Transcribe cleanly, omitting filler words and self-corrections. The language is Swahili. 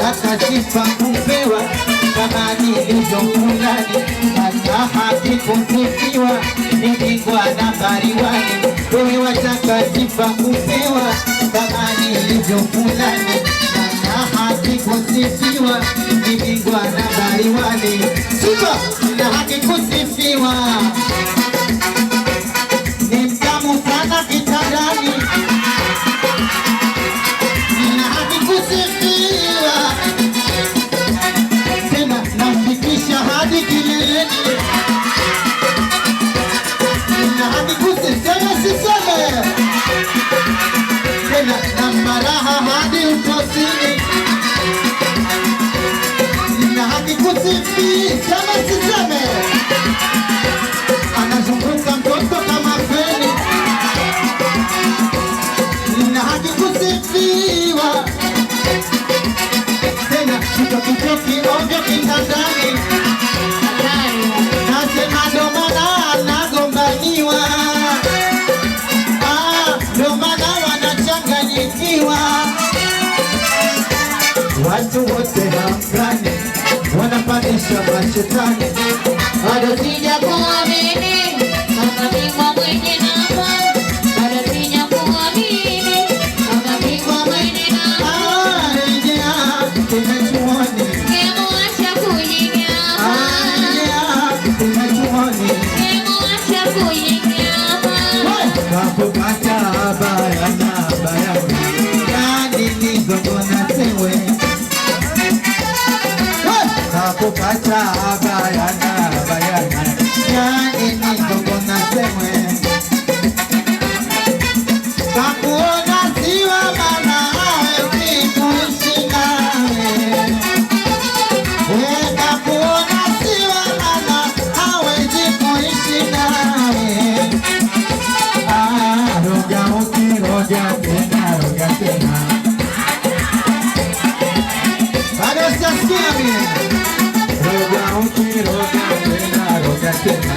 wataka sifa kupewa kama nilivyo fulani, hata haki kusifiwa ni bingwa nambari wani. Wewe wataka sifa kupewa kama nilivyo fulani, hata haki kusifiwa ni bingwa nambari wani. Sifa na haki kusifiwa ni mtamu sana kitandani, na haki kusifiwa tena nafikisha hadi kileleni, na haki kusifiwa siseme tena na maraha hadi utosini, na haki kusifiwa kama siseme anazunguka mtoto kama feni, na haki kusifiwa tena kitoki ovyo kitandani, nasema ndo maana anagombaniwa, ndo maana wanachanganyikiwa. Watu wote hamgani wanapandisha mashetani, bado sija kuamini kama bingwa mwenye namba, bado sija kuamini kama bingwa mwenye namba. Rejea tena chuoni, Kemuacha kujinyama, tena chuoni, kemuacha kujinyama. kapopata bayana bayana, yani nizogona sewe, kapopata bayana bayana, yani nizogona sewe, kakuona siwa mana hawezi kuishi nawe, kakuona siwa mana hawezi kuishi nawe. Roga tena bado sijasikia mimi, roga tena